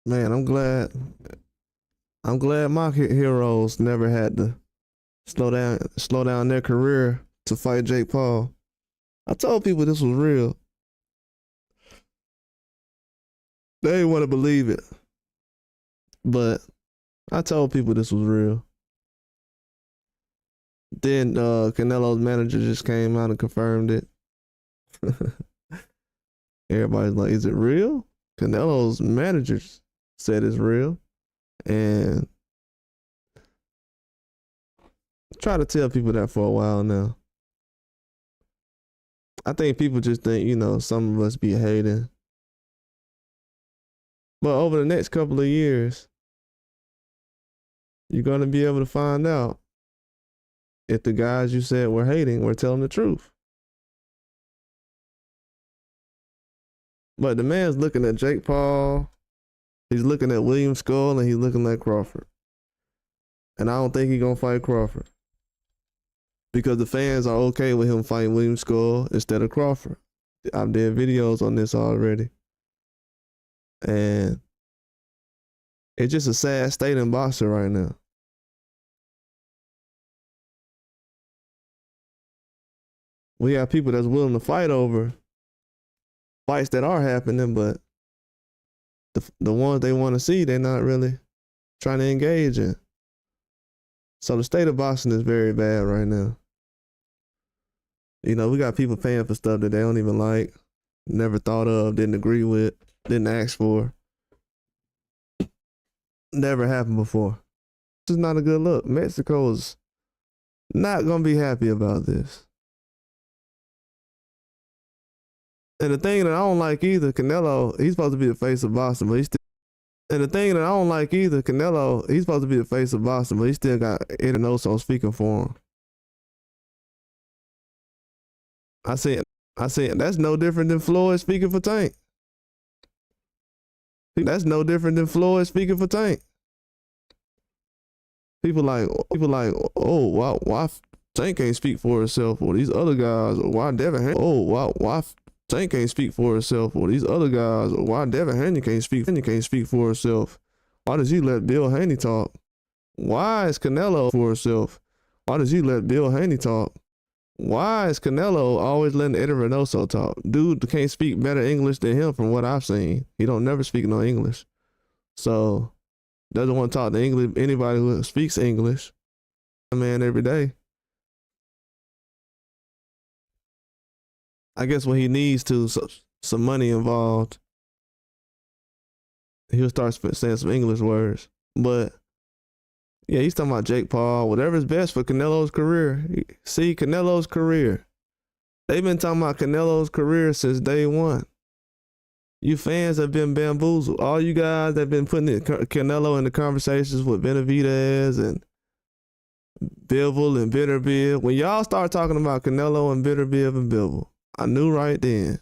Man, I'm glad my heroes never had to slow down their career to fight Jake Paul. I told people this was real. They didn't want to believe it, but I told people this was real. Then Canelo's manager just came out and confirmed it. Everybody's like, "Is it real?" Canelo's managers said it's real, and try to tell people that for a while now. I think people just think, some of us be hating. But over the next couple of years, you're going to be able to find out if the guys you said were hating were telling the truth. But the man's looking at Jake Paul, he's looking at William Scull, and he's looking at Crawford. And I don't think he's going to fight Crawford, because the fans are okay with him fighting William Scull instead of Crawford. I've did videos on this already. And it's just a sad state in boxing right now. We have people that's willing to fight over fights that are happening, but the ones they want to see, they're not really trying to engage in. So the state of boxing is very bad right now. We got people paying for stuff that they don't even like, never thought of, didn't agree with, didn't ask for. Never happened before. This is not a good look. Mexico is not going to be happy about this. And the thing that I don't like either, Canelo, he's supposed to be the face of boxing, but he's still. And the thing that I don't like either, Canelo, he's supposed to be the face of boxing, but he still got Internoso speaking for him. I said, that's no different than Floyd speaking for Tank. That's no different than Floyd speaking for Tank. People like, oh, why Tank can't speak for himself, or these other guys, or why Devin Haney, why Tank can't speak for himself, or these other guys, or why Devin Haney can't speak for himself. Why does he let Bill Haney talk? Why is Canelo for himself? Why does he let Bill Haney talk? Why is Canelo always letting Eddie Reynoso talk? Dude can't speak better English than him from what I've seen. He don't never speak no English. So, doesn't want to talk to anybody who speaks English. Man, every day. I guess when he needs to, some money involved, he'll start saying some English words. But yeah, he's talking about Jake Paul, whatever's best for Canelo's career. See, Canelo's career. They've been talking about Canelo's career since day one. You fans have been bamboozled. All you guys that have been putting Canelo in the conversations with Benavidez and Bivol and Bitterbeer. When y'all start talking about Canelo and Bitterbeer and Bivol, I knew right then,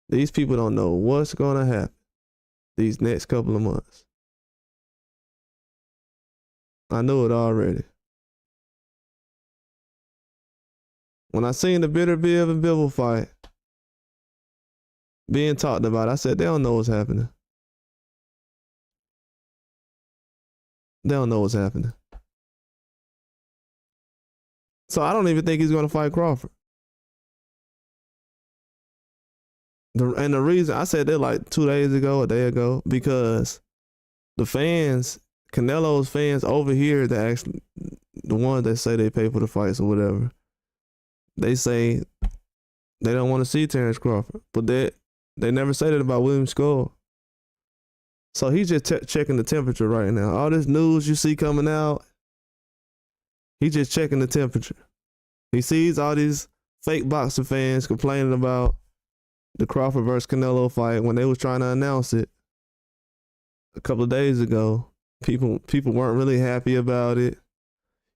these people don't know what's going to happen these next couple of months. I knew it already. When I seen the Bitterbeer and Bivol fight being talked about, I said, they don't know what's happening. They don't know what's happening. So I don't even think he's going to fight Crawford. And the reason I said that like 2 days ago, a day ago, because the fans, Canelo's fans over here, that actually, the ones that say they pay for the fights or whatever, they say they don't want to see Terence Crawford, but they never say that about William Scull. So he's just checking the temperature right now. All this news you see coming out, he's just checking the temperature. He sees all these fake boxing fans complaining about the Crawford versus Canelo fight when they was trying to announce it a couple of days ago. People weren't really happy about it.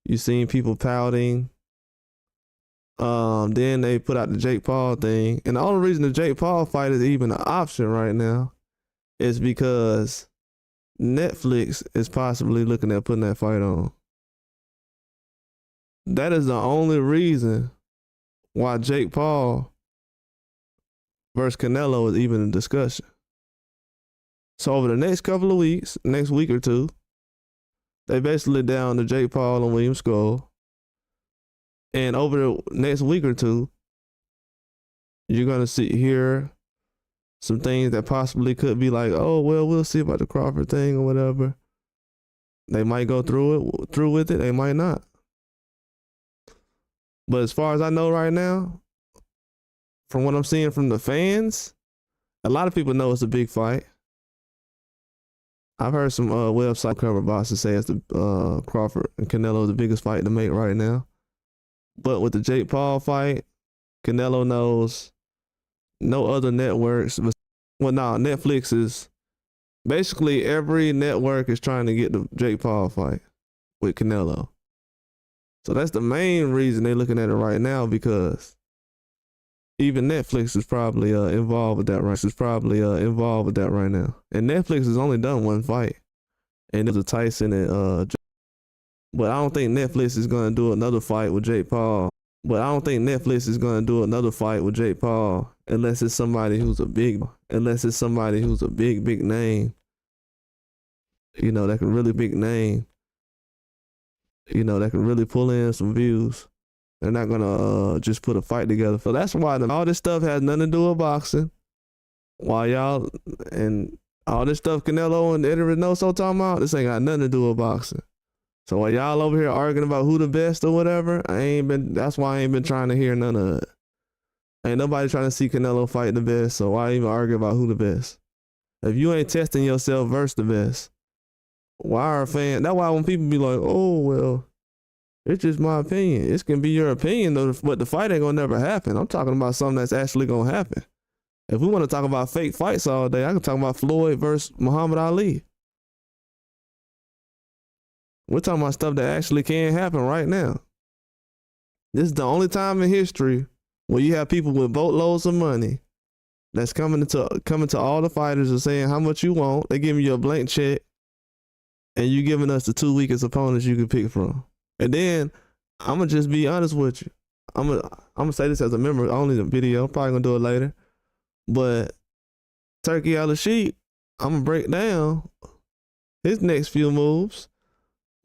You seen people pouting. Then they put out the Jake Paul thing. And the only reason the Jake Paul fight is even an option right now is because Netflix is possibly looking at putting that fight on. That is the only reason why Jake Paul versus Canelo is even in discussion. So over the next couple of weeks, next week or two, they basically down to Jake Paul and William Scull. And over the next week or two, you're gonna hear some things that possibly could be like, oh well, we'll see about the Crawford thing or whatever. They might go through with it. They might not. But as far as I know right now, from what I'm seeing from the fans, a lot of people know it's a big fight. I've heard some website cover bosses say it's the Crawford and Canelo is the biggest fight to make right now. But with the Jake Paul fight, Canelo knows no other networks. Well, no, Netflix is basically every network is trying to get the Jake Paul fight with Canelo. So that's the main reason they're looking at it right now, because even Netflix is probably involved with that right now. And Netflix has only done one fight, and it was a Tyson and but I don't think Netflix is gonna do another fight with Jake Paul. Unless it's somebody who's a big name, that can really big name, that can really pull in some views. They're not gonna just put a fight together. So that's why all this stuff has nothing to do with boxing. Why y'all and all this stuff Canelo and Eddie Reynoso talking about, this ain't got nothing to do with boxing. So while y'all over here arguing about who the best or whatever, that's why I ain't been trying to hear none of it. Ain't nobody trying to see Canelo fight the best, so why even argue about who the best? If you ain't testing yourself versus the best, why are fans? That's why when people be like, oh, well, it's just my opinion. It can be your opinion, though, but the fight ain't gonna never happen. I'm talking about something that's actually gonna happen. If we want to talk about fake fights all day, I can talk about Floyd versus Muhammad Ali. We're talking about stuff that actually can happen right now. This is the only time in history where you have people with boatloads of money that's coming to all the fighters and saying how much you want. They giving you a blank check, and you giving us the two weakest opponents you can pick from. And then I'm gonna just be honest with you. I'm gonna say this as a member only the video. I'm probably gonna do it later. But Turkey Al-Sheikh, I'm gonna break down his next few moves.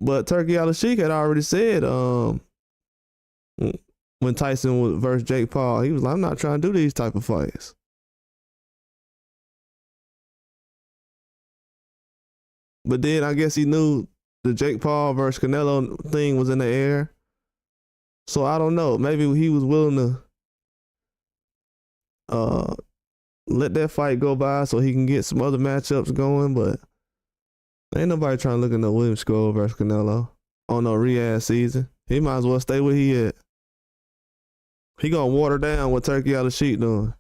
But Turkey Al-Sheikh had already said when Tyson was versus Jake Paul, he was like, I'm not trying to do these type of fights. But then I guess he knew the Jake Paul versus Canelo thing was in the air. So I don't know. Maybe he was willing to let that fight go by so he can get some other matchups going, but ain't nobody trying to look at no William Scull versus Canelo on no Riyadh season. He might as well stay where he at. He gonna water down what Turkey Al-Sheikh doing.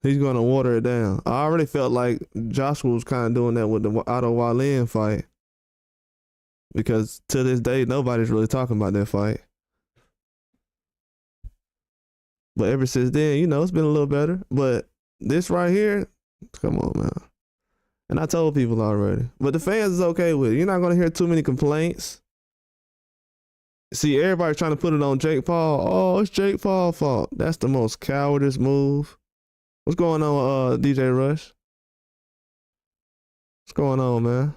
He's gonna water it down. I already felt like Joshua was kind of doing that with the Otto Wallin fight, because to this day nobody's really talking about that fight. But ever since then, it's been a little better. But this right here, come on, man. And I told people already. But the fans is okay with it. You're not going to hear too many complaints. See, everybody's trying to put it on Jake Paul. Oh, it's Jake Paul's fault. That's the most cowardice move. What's going on, DJ Rush? What's going on, man?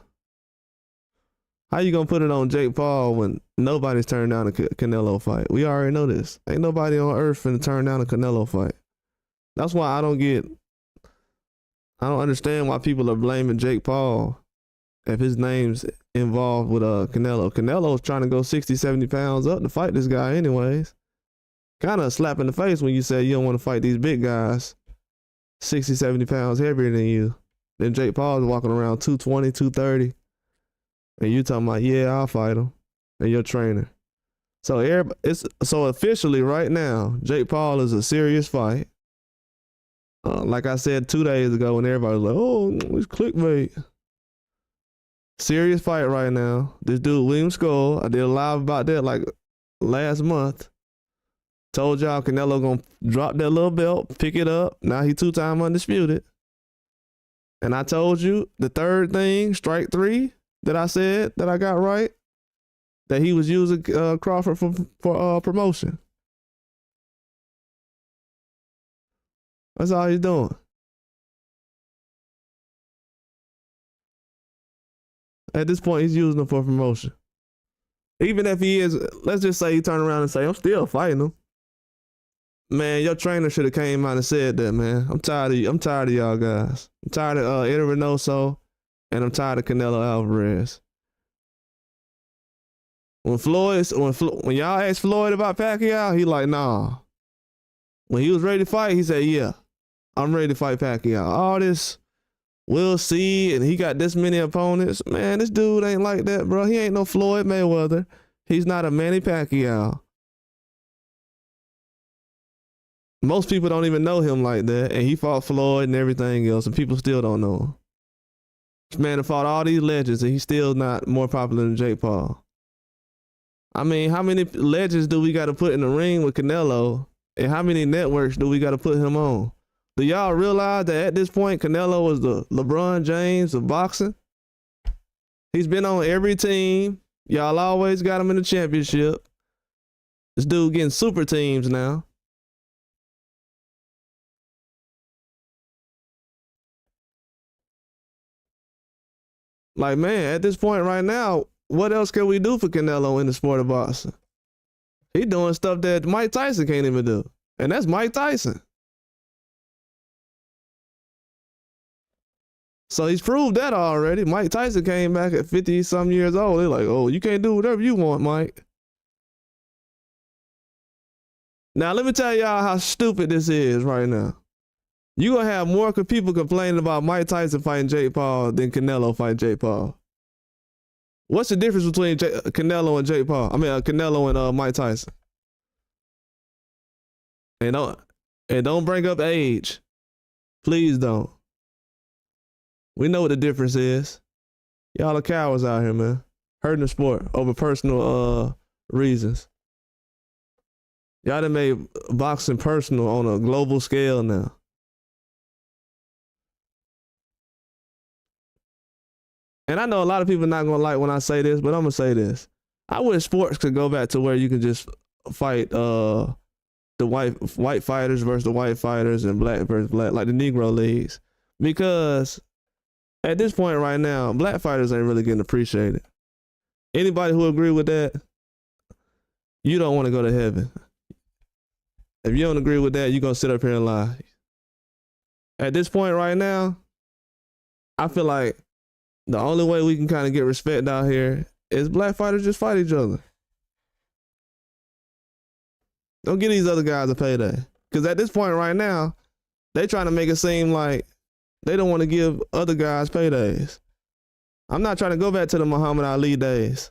How you going to put it on Jake Paul when nobody's turned down a Canelo fight? We already know this. Ain't nobody on earth finna turn down a Canelo fight. That's why I don't understand why people are blaming Jake Paul if his name's involved with Canelo. Canelo's trying to go 60, 70 pounds up to fight this guy anyways. Kind of a slap in the face when you say you don't want to fight these big guys 60, 70 pounds heavier than you. Then Jake Paul's walking around 220, 230. And you talking about, yeah, I'll fight him. And your trainer. So officially right now, Jake Paul is a serious fight. Like I said 2 days ago when everybody was like, oh, it's clickbait. Serious fight right now. This dude, William Scull, I did a live about that like last month. Told y'all Canelo gonna drop that little belt, pick it up. Now he 2-time undisputed. And I told you the third thing, strike 3, that I said that I got right, that he was using Crawford for promotion. That's all he's doing. At this point, he's using him for promotion. Even if he is, let's just say he turn around and say, I'm still fighting him. Man, your trainer should have came out and said that, man. I'm tired of y'all guys. I'm tired of Eddie Reynoso, and I'm tired of Canelo Alvarez. When y'all asked Floyd about Pacquiao, he like, nah. When he was ready to fight, he said, yeah, I'm ready to fight Pacquiao. All this, we'll see, and he got this many opponents. Man, this dude ain't like that, bro. He ain't no Floyd Mayweather. He's not a Manny Pacquiao. Most people don't even know him like that, and he fought Floyd and everything else, and people still don't know him. This man have fought all these legends, and he's still not more popular than Jake Paul. I mean, how many legends do we got to put in the ring with Canelo, and how many networks do we got to put him on? Do y'all realize that at this point, Canelo is the LeBron James of boxing? He's been on every team. Y'all always got him in the championship. This dude getting super teams now. Like, man, at this point right now, what else can we do for Canelo in the sport of boxing? He doing stuff that Mike Tyson can't even do. And that's Mike Tyson. So he's proved that already. Mike Tyson came back at 50-some years old. They're like, oh, you can't do whatever you want, Mike. Now, let me tell y'all how stupid this is right now. You're going to have more people complaining about Mike Tyson fighting Jake Paul than Canelo fighting Jake Paul. What's the difference between Canelo and Jake Paul? I mean, Canelo and Mike Tyson. And don't bring up age. Please don't. We know what the difference is. Y'all are cowards out here, man. Hurting the sport over personal reasons. Y'all done made boxing personal on a global scale now. And I know a lot of people are not gonna like when I say this, but I'm gonna say this. I wish sports could go back to where you can just fight the white fighters versus the white fighters and black versus black, like the Negro leagues. Because at this point right now, black fighters ain't really getting appreciated. Anybody who agree with that, you don't want to go to heaven. If you don't agree with that, you're gonna sit up here and lie. At this point right now, I feel like the only way we can kind of get respect out here is black fighters just fight each other. Don't give these other guys a payday. Because at this point right now, they trying to make it seem like they don't want to give other guys paydays. I'm not trying to go back to the Muhammad Ali days.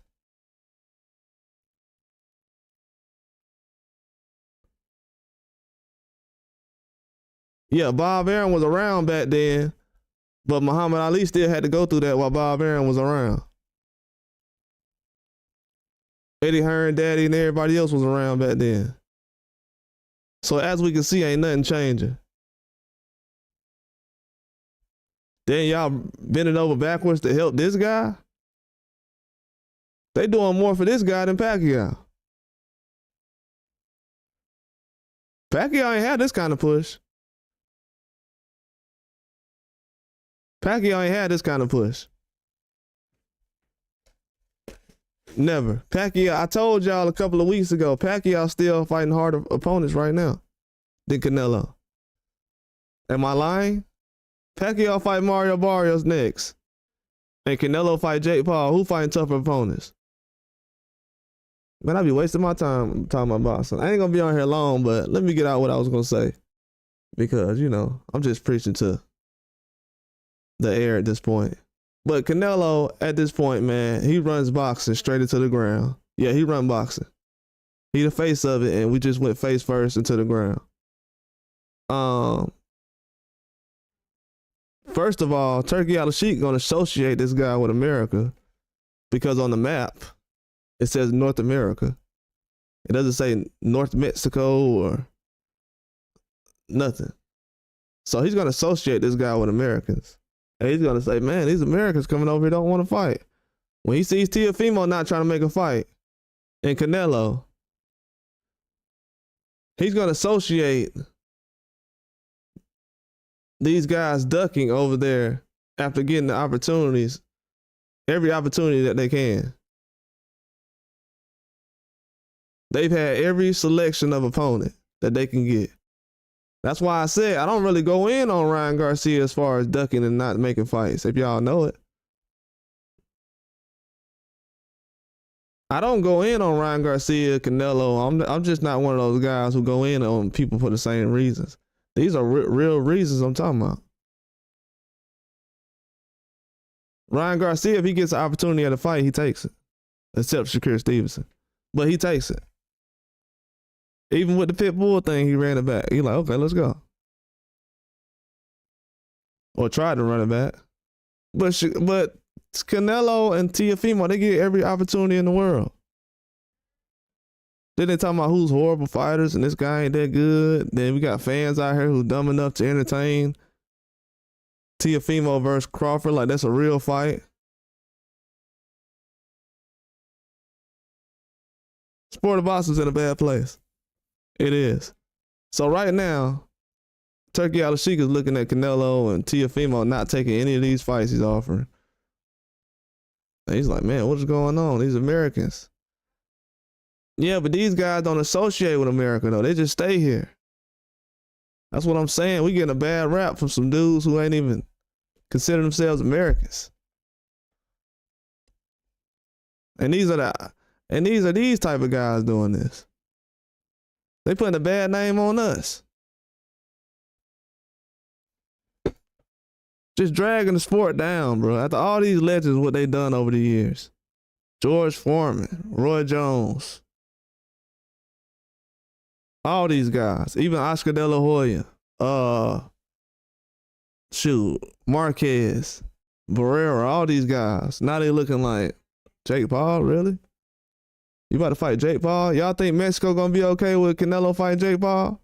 Yeah, Bob Arum was around back then, but Muhammad Ali still had to go through that while Bob Arum was around. Eddie Hearn, Daddy, and everybody else was around back then. So as we can see, ain't nothing changing. Then y'all bending over backwards to help this guy? They doing more for this guy than Pacquiao. Pacquiao ain't had this kind of push. Pacquiao ain't had this kind of push. Never. Pacquiao, I told y'all a couple of weeks ago, Pacquiao still fighting harder opponents right now than Canelo. Am I lying? Pacquiao fight Mario Barrios next. And Canelo fight Jake Paul. Who fighting tougher opponents? Man, I be wasting my time talking about boxing. I ain't gonna be on here long, but let me get out what I was gonna say. Because, you know, I'm just preaching to the air at this point. But Canelo, at this point, man, he runs boxing straight into the ground. Yeah, he run boxing. He the face of it, and we just went face first into the ground. First of all, Turkey Al-Sheikh gonna associate this guy with America because on the map, it says North America. It doesn't say North Mexico or nothing. So he's gonna associate this guy with Americans. And he's gonna say, man, these Americans coming over here don't want to fight. When he sees Teofimo not trying to make a fight and Canelo, he's gonna associate these guys ducking over there after getting the opportunities every opportunity that they can. They've had every selection of opponent that they can get. That's why I said I don't really go in on Ryan Garcia as far as ducking and not making fights, if y'all know it. I don't go in on Ryan Garcia, Canelo. I'm just not one of those guys who go in on people for the same reasons. These are real reasons I'm talking about. Ryan Garcia, if he gets an opportunity at a fight, he takes it. Except Shakur Stevenson. But he takes it. Even with the pit bull thing, he ran it back. He's like, okay, let's go. Or tried to run it back. But Canelo and Teofimo, they get every opportunity in the world. Then they talking about who's horrible fighters and this guy ain't that good. Then we got fans out here who dumb enough to entertain Teofimo versus Crawford like that's a real fight. Sport of boxing's in a bad place. It is. So right now, Turkey Al-Sheikh is looking at Canelo and Teofimo not taking any of these fights he's offering. And he's like, man, what is going on? These Americans. Yeah, but these guys don't associate with America, though. They just stay here. That's what I'm saying. We getting a bad rap from some dudes who ain't even consider themselves Americans. And these are these type of guys doing this. They putting a bad name on us. Just dragging the sport down, bro. After all these legends, what they done over the years. George Foreman, Roy Jones. All these guys. Even Oscar De La Hoya. Marquez. Barrera, all these guys. Now they looking like, Jake Paul, really? You about to fight Jake Paul? Y'all think Mexico gonna be okay with Canelo fighting Jake Paul?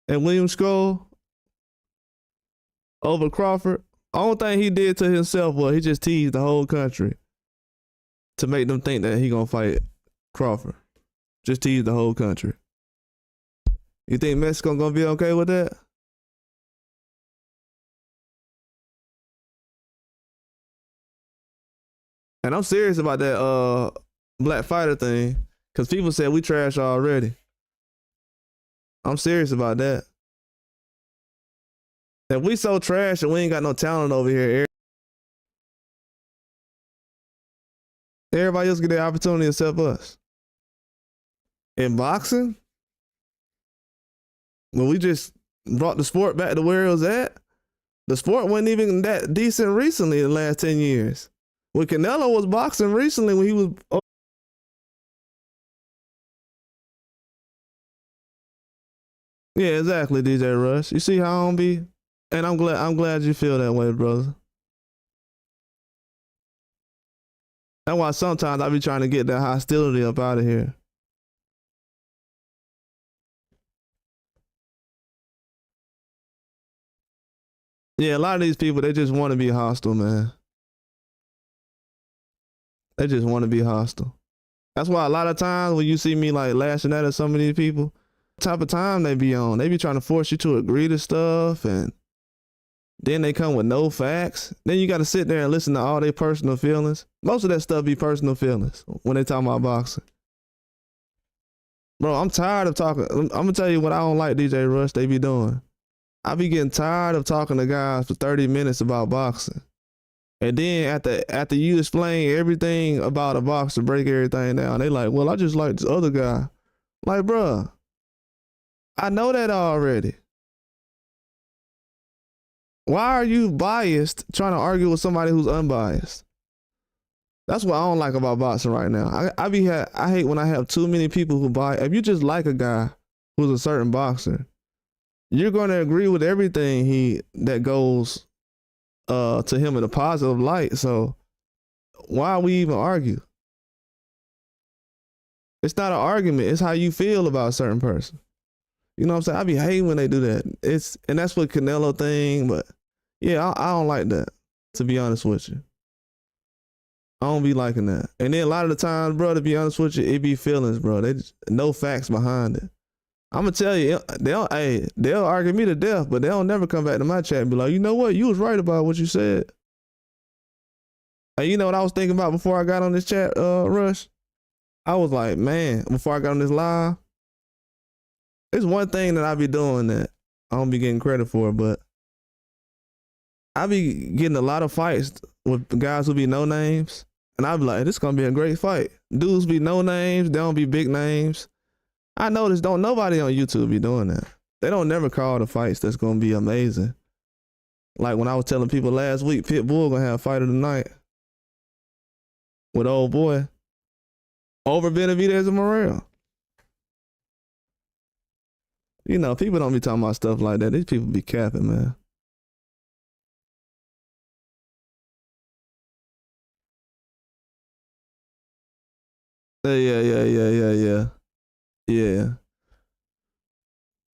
And William Scull over Crawford? Only thing he did to himself was he just teased the whole country to make them think that he gonna fight Crawford. Just teased the whole country. You think Mexico gonna be okay with that? And I'm serious about that black fighter thing, because people said we trash already. I'm serious about that. If we so trash and we ain't got no talent over here, everybody else get the opportunity except us. In boxing, when we just brought the sport back to where it was at, the sport wasn't even that decent recently in the last 10 years. When Canelo was boxing recently, when he was... Yeah, exactly, DJ Rush. You see how I don't be? And I'm glad you feel that way, brother. That's why sometimes I be trying to get that hostility up out of here. Yeah, a lot of these people, they just want to be hostile, man. They just want to be hostile. That's why a lot of times when you see me like lashing at some of these people, the type of time they be on, they be trying to force you to agree to stuff, and then they come with no facts. Then you got to sit there and listen to all their personal feelings. Most of that stuff be personal feelings when they talk about boxing. Bro, I'm tired of talking. I'm going to tell you what I don't like, DJ Rush, they be doing. I be getting tired of talking to guys for 30 minutes about boxing. And then after you explain everything about a boxer, break everything down, they like, well, I just like this other guy. Like, bruh, I know that already. Why are you biased trying to argue with somebody who's unbiased? That's what I don't like about boxing right now. I hate when I have too many people who buy. If you just like a guy who's a certain boxer, you're going to agree with everything that goes to him in a positive light. So why we even argue? It's not an argument. It's how you feel about a certain person. You know what I'm saying? I be hating when they do that. And that's what Canelo thing, but yeah, I don't like that, to be honest with you. I don't be liking that. And then a lot of the times, bro, to be honest with you, it be feelings, bro. They just, no facts behind it. I'm gonna tell you, they'll argue me to death, but they'll never come back to my chat and be like, you know what? You was right about what you said. Hey, you know what I was thinking about before I got on this chat, Rush? I was like, man, before I got on this live, it's one thing that I be doing that I don't be getting credit for, but I be getting a lot of fights with guys who be no names. And I be like, this gonna be a great fight. Dudes be no names, they don't be big names. I noticed don't nobody on YouTube be doing that. They don't never call the fights that's gonna be amazing. Like when I was telling people last week, Pitbull gonna have a fight of the night with old boy over Benavidez and Morrell. You know, people don't be talking about stuff like that. These people be capping, man. Yeah. Yeah.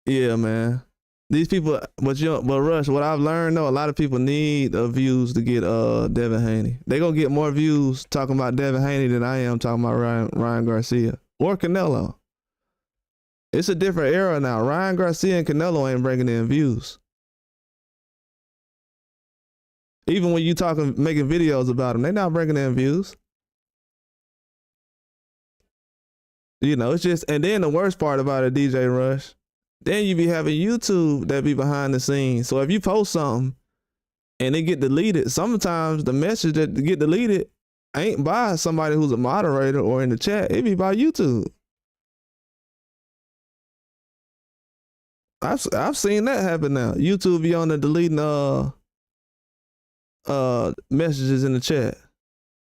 Yeah, man. These people, but Rush, what I've learned though, a lot of people need views to get Devin Haney. They gonna get more views talking about Devin Haney than I am talking about Ryan Garcia or Canelo. It's a different era now. Ryan Garcia and Canelo ain't bringing in views. Even when you making videos about them, they not bringing in views. You know, it's just, and then the worst part about it, DJ Rush, then you be having YouTube that be behind the scenes. So if you post something and it get deleted, sometimes the message that get deleted ain't by somebody who's a moderator or in the chat. It be by YouTube. I've seen that happen now. YouTube be on the deleting messages in the chat.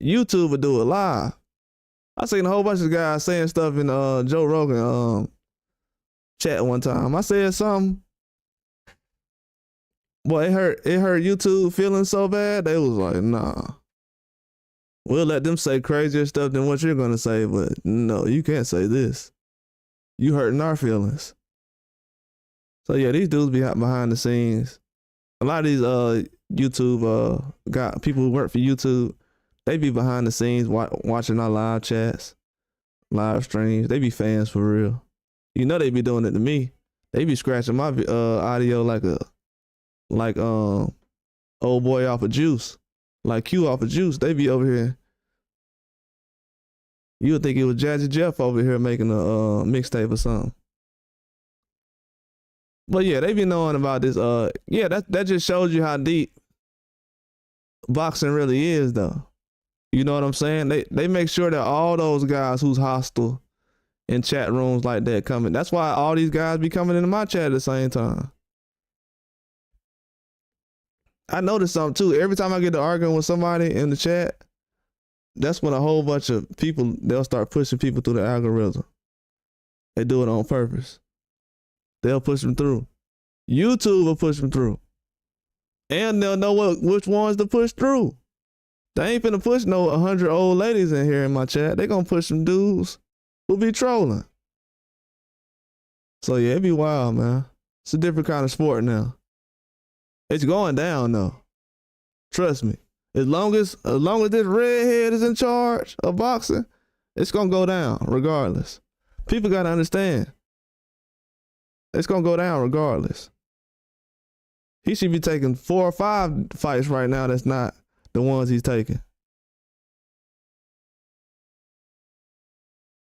YouTube would do it live. I seen a whole bunch of guys saying stuff in Joe Rogan chat one time. I said something. Boy, it hurt YouTube feeling so bad. They was like, nah. We'll let them say crazier stuff than what you're gonna say, but no, you can't say this. You hurting our feelings. So yeah, these dudes be out behind the scenes. A lot of these YouTube people who work for YouTube, they be behind the scenes watching our live chats, live streams. They be fans for real. You know they be doing it to me. They be scratching my audio like old boy off of Juice, like Q off of Juice. They be over here. You would think it was Jazzy Jeff over here making a mixtape or something. But yeah, they be knowing about this. Yeah, that just shows you how deep boxing really is, though. You know what I'm saying? They make sure that all those guys who's hostile in chat rooms like that coming. That's why all these guys be coming into my chat at the same time. I noticed something too. Every time I get to arguing with somebody in the chat, that's when a whole bunch of people, they'll start pushing people through the algorithm. They do it on purpose. They'll push them through. YouTube will push them through. And they'll know which ones to push through. They ain't finna push no 100 old ladies in here in my chat. They gonna push some dudes who be trolling. So yeah, it be wild, man. It's a different kind of sport now. It's going down though. Trust me. As long as this redhead is in charge of boxing, it's gonna go down regardless. People gotta understand. It's gonna go down regardless. He should be taking 4 or 5 fights right now that's not the ones he's taking.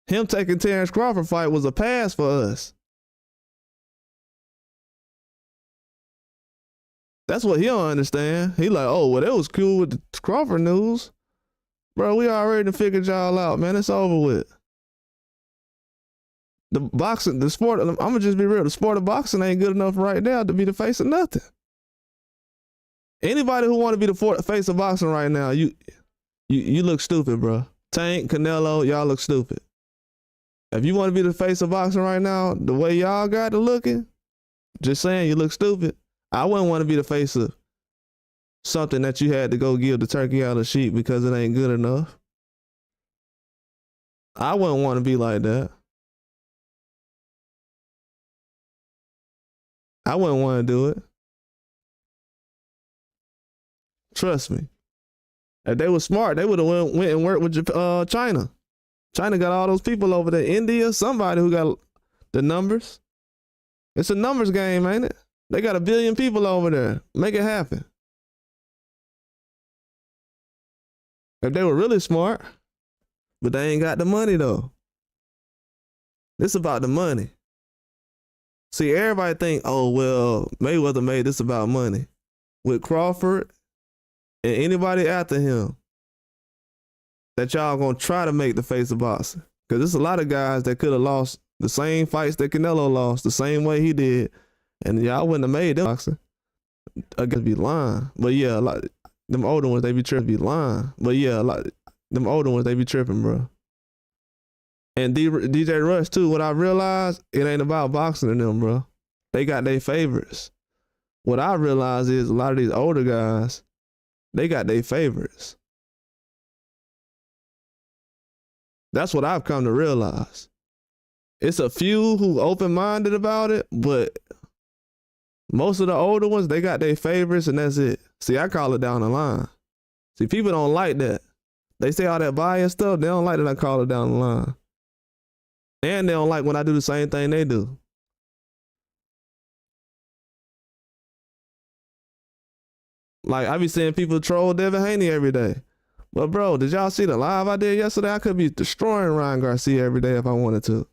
Him taking Terence Crawford fight was a pass for us. That's what he don't understand. He like, oh, well, that was cool with the Crawford news. Bro, we already figured y'all out, man. It's over with. The boxing, the sport, I'm gonna just be real. The sport of boxing ain't good enough right now to be the face of nothing. Anybody who want to be the face of boxing right now, you look stupid, bro. Tank, Canelo, y'all look stupid. If you want to be the face of boxing right now, the way y'all got it looking, just saying, you look stupid. I wouldn't want to be the face of something that you had to go give the turkey out of sheep because it ain't good enough. I wouldn't want to be like that. I wouldn't want to do it. Trust me. If they were smart, they would have went and worked with China. China got all those people over there. India, somebody who got the numbers. It's a numbers game, ain't it? They got 1 billion people over there. Make it happen. If they were really smart, but they ain't got the money though. This about the money. See, everybody think, oh well, Mayweather made this about money. With Crawford and anybody after him, that y'all gonna try to make the face of boxing. Because there's a lot of guys that could have lost the same fights that Canelo lost the same way he did, and y'all wouldn't have made them boxing. I guess be lying, but yeah, like them older ones they be tripping, be lying. But yeah, like them older ones they be tripping, bro. And DJ Rush too. What I realized, it ain't about boxing to them, bro. They got their favorites. What I realize is a lot of these older guys, they got their favorites. That's what I've come to realize. It's a few who open-minded about it, but most of the older ones, they got their favorites and that's it. See, I call it down the line. See, people don't like that. They say all that bias stuff, they don't like that I call it down the line. And they don't like when I do the same thing they do. Like, I be seeing people troll Devin Haney every day. But bro, did y'all see the live I did yesterday? I could be destroying Ryan Garcia every day if I wanted to.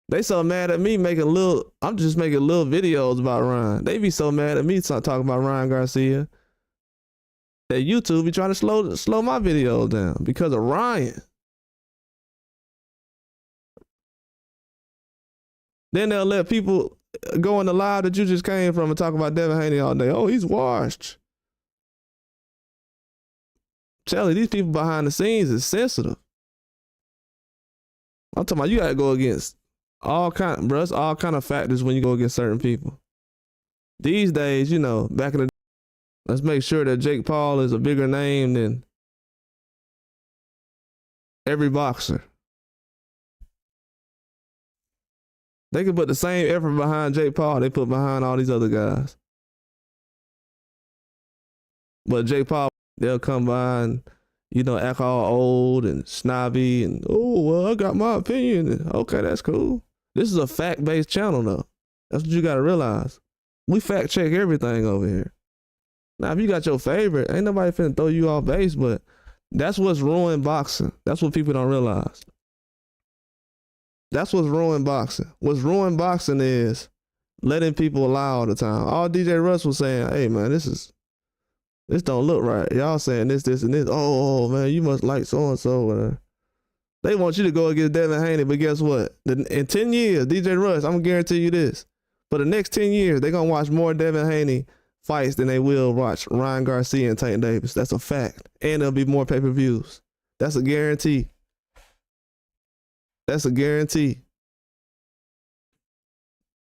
They so mad at me I'm just making little videos about Ryan. They be so mad at me talking about Ryan Garcia that YouTube be trying to slow my videos down because of Ryan. Then they'll let people go in the live that you just came from and talk about Devin Haney all day. Oh, he's washed. Tell you, these people behind the scenes is sensitive. I'm talking about you gotta go against all kind of factors when you go against certain people. These days, you know, back in the let's make sure that Jake Paul is a bigger name than every boxer. They can put the same effort behind Jake Paul they put behind all these other guys. But Jake Paul, they'll come by and, you know, act all old and snobby and, oh, well, I got my opinion. And, okay, that's cool. This is a fact-based channel, though. That's what you got to realize. We fact-check everything over here. Now, if you got your favorite, ain't nobody finna throw you off base, but that's what's ruined boxing. That's what people don't realize. That's what's ruined boxing. What's ruined boxing is letting people lie all the time. All DJ Russ was saying, hey, man, this don't look right. Y'all saying this, and this. Oh, man, you must like so-and-so. They want you to go against Devin Haney, but guess what? In 10 years, DJ Russ, I'm going to guarantee you this. For the next 10 years, they're going to watch more Devin Haney fights than they will watch Ryan Garcia and Tank Davis. That's a fact. And there'll be more pay-per-views. That's a guarantee. That's a guarantee.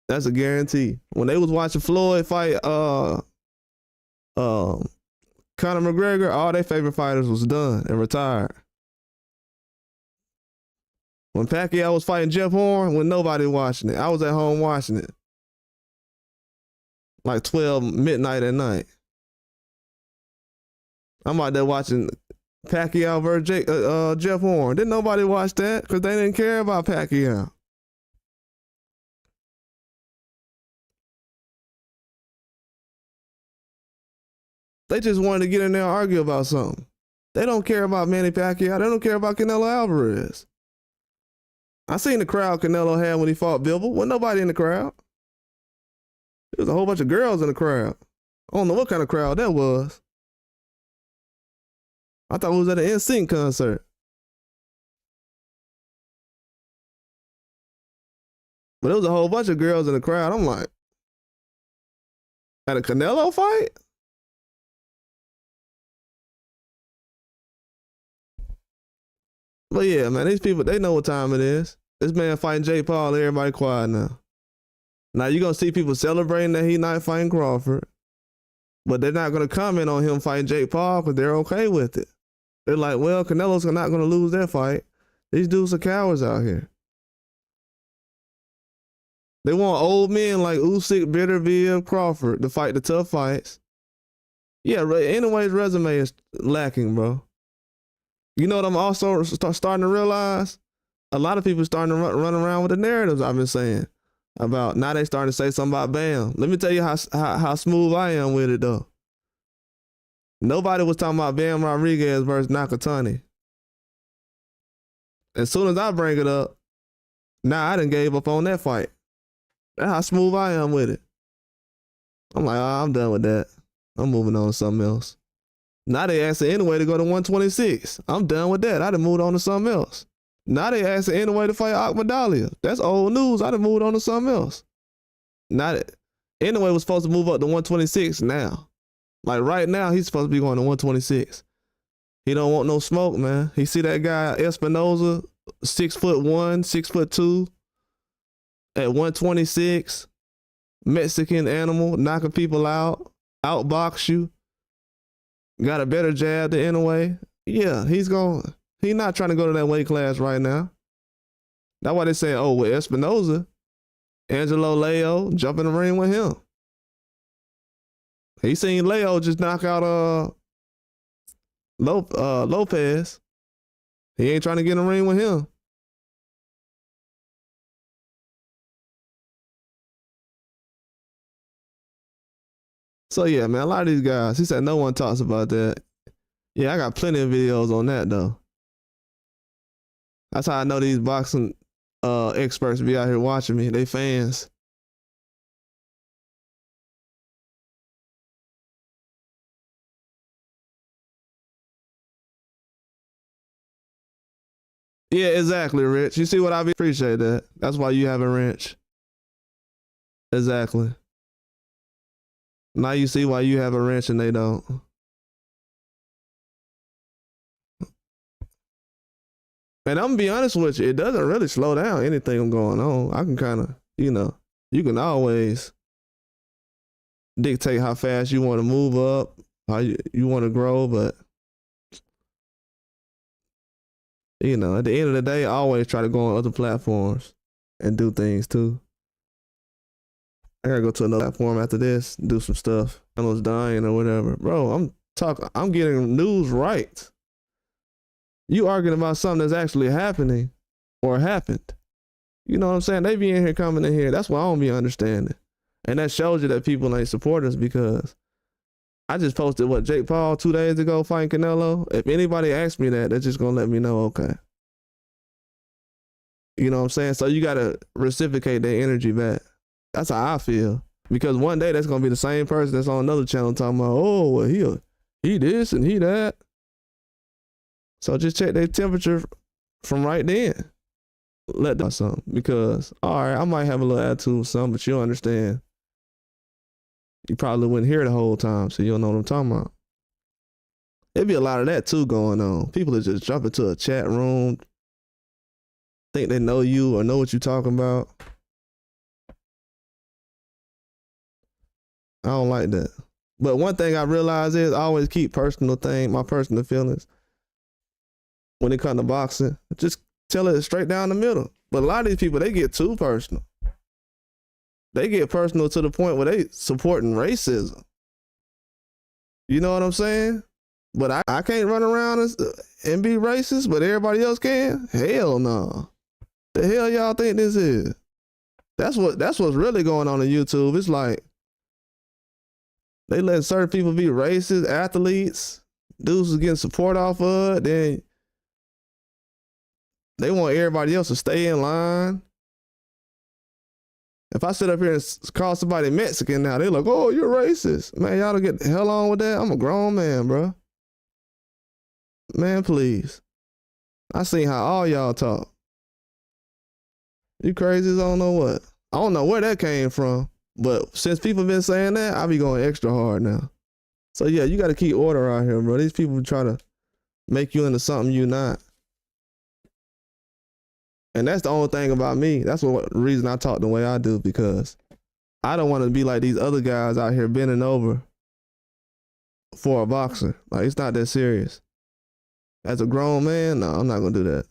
That's a guarantee. When they was watching Floyd fight Conor McGregor, all their favorite fighters was done and retired. When Pacquiao was fighting Jeff Horn, when nobody watching it, I was at home watching it. Like 12 midnight at night. I'm out there watching Pacquiao versus Jeff Horn. Didn't nobody watch that because they didn't care about Pacquiao. They just wanted to get in there and argue about something. They don't care about Manny Pacquiao. They don't care about Canelo Alvarez. I seen the crowd Canelo had when he fought Bivol. Wasn't nobody in the crowd. There was a whole bunch of girls in the crowd. I don't know what kind of crowd that was. I thought it was at an NSYNC concert. But there was a whole bunch of girls in the crowd. I'm like, at a Canelo fight? But yeah, man, these people, they know what time it is. This man fighting Jake Paul, everybody quiet now. Now you're going to see people celebrating that he not fighting Crawford, but they're not going to comment on him fighting Jake Paul because they're okay with it. They're like, well, Canelo's not going to lose that fight. These dudes are cowards out here. They want old men like Usyk, Bitterfield, Crawford to fight the tough fights. Yeah, anyways, resume is lacking, bro. You know what I'm also starting to realize? A lot of people starting to run around with the narratives I've been saying about. Now they starting to say something about Bam. Let me tell you how smooth I am with it though. Nobody was talking about Bam Rodriguez versus Nakatani. As soon as I bring it up, now I done gave up on that fight. That's how smooth I am with it. I'm like, oh, I'm done with that. I'm moving on to something else. Now they asking anyway to go to 126. I'm done with that. I done moved on to something else. Now they asking anyway to fight Akmadalia. That's old news. I done moved on to something else. Now that anyway was supposed to move up to 126 now. Like right now, he's supposed to be going to 126. He don't want no smoke, man. He see that guy Espinoza, 6'1", 6'2", at 126, Mexican animal, knocking people out, outbox you. Got a better jab than anyway. Yeah, he's not trying to go to that weight class right now. That's why they say, oh, with Espinoza, Angelo Leo, jump in the ring with him. He seen Leo just knock out Lopez. He ain't trying to get in the ring with him. So yeah, man, a lot of these guys, he said no one talks about that. Yeah, I got plenty of videos on that though. That's how I know these boxing experts be out here watching me. They fans. Yeah, exactly, Rich. You see what I be? Appreciate that. That's why you have a wrench. Exactly. Now you see why you have a wrench and they don't. And I'm gonna be honest with you, it doesn't really slow down anything going on. I can kind of, you can always dictate how fast you want to move up, how you want to grow, but at the end of the day, I always try to go on other platforms and do things too. I gotta go to another platform after this, do some stuff. I was dying or whatever. Bro, I'm getting news right. You arguing about something that's actually happening or happened. You know what I'm saying? They be in here coming in here. That's why I don't be understanding. And that shows you that people ain't supporters because I just posted Jake Paul 2 days ago fighting Canelo. If anybody asks me that, they're just gonna let me know, okay. You know what I'm saying? So you gotta reciprocate that energy back. That's how I feel. Because one day that's gonna be the same person that's on another channel talking about, oh, well, he this and he that. So just check their temperature from right then. Let them something. Because, all right, I might have a little attitude or something, but you'll understand. You probably wouldn't hear the whole time, so you don't know what I'm talking about. There'd be a lot of that too going on. People that just jump into a chat room, think they know you or know what you're talking about. I don't like that. But one thing I realize is I always keep my personal feelings when it comes to boxing. Just tell it straight down the middle. But a lot of these people, they get too personal. They get personal to the point where they supporting racism. You know what I'm saying? But I can't run around and be racist, but everybody else can? Hell no. The hell y'all think this is? That's what's really going on YouTube. It's like they let certain people be racist, athletes, dudes who getting support off of it, then they want everybody else to stay in line. If I sit up here and call somebody Mexican now, they're like, oh, you're racist. Man, y'all don't get the hell on with that. I'm a grown man, bro. Man, please. I seen how all y'all talk. You crazy as I don't know what. I don't know where that came from, but since people been saying that, I be going extra hard now. So yeah, you got to keep order out here, bro. These people try to make you into something you not. And that's the only thing about me. That's the reason I talk the way I do, because I don't want to be like these other guys out here bending over for a boxer. Like, it's not that serious. As a grown man, no, I'm not going to do that.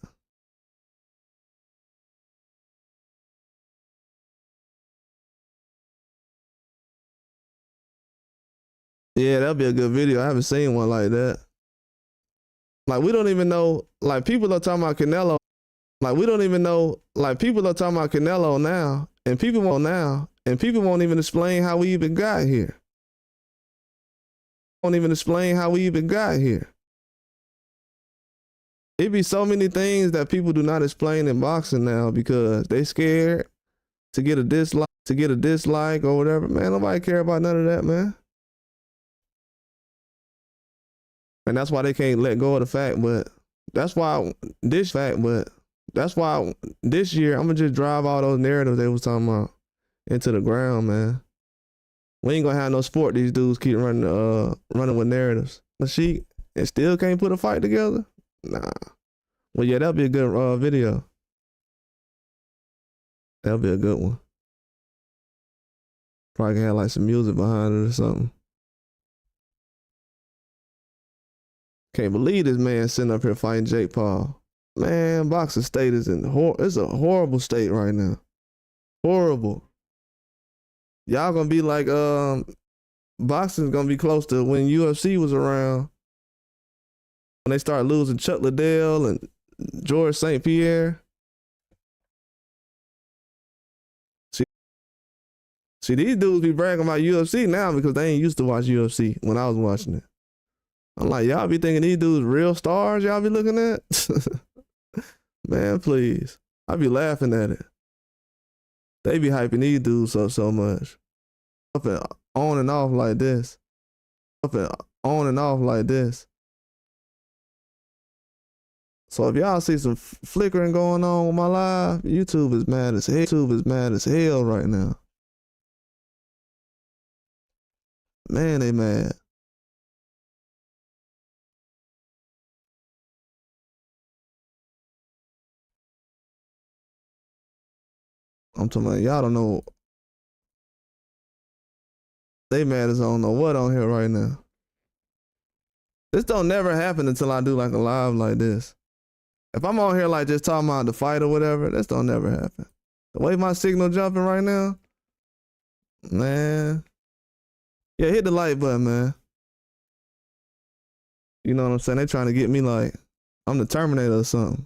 Yeah, that'll be a good video. I haven't seen one like that. Like, we don't even know, like, people are talking about Canelo. Like, we don't even know, like, people are talking about Canelo now, and people won't even explain how we even got here. Don't even explain how we even got here. It be so many things that people do not explain in boxing now because they scared to get a dislike or whatever. Man, nobody care about none of that, man. And that's why they can't let go of the fact, but that's why this year I'm gonna just drive all those narratives they was talking about into the ground, man. We ain't gonna have no sport. These dudes keep running with narratives. But she and still can't put a fight together. Nah. Well, yeah, that'll be a good video. That'll be a good one. Probably can have like some music behind it or something. Can't believe this man sitting up here fighting Jake Paul. Man, boxing state is it's a horrible state right now. Horrible. Y'all gonna be like, boxing's gonna be close to when UFC was around. When they start losing Chuck Liddell and George St. Pierre. See, these dudes be bragging about UFC now because they ain't used to watch UFC when I was watching it. I'm like, y'all be thinking these dudes real stars y'all be looking at? Man, please. I be laughing at it. They be hyping these dudes up so much. Up and on and off like this. Up and on and off like this. So if y'all see some flickering going on with my live, YouTube is mad as hell. YouTube is mad as hell right now. Man, they mad. I'm talking about y'all don't know. They mad as I don't know what on here right now. This don't never happen until I do like a live like this. If I'm on here like just talking about the fight or whatever, this don't never happen. The way my signal jumping right now, man. Yeah, hit the like button, man. You know what I'm saying? They trying to get me like I'm the Terminator or something.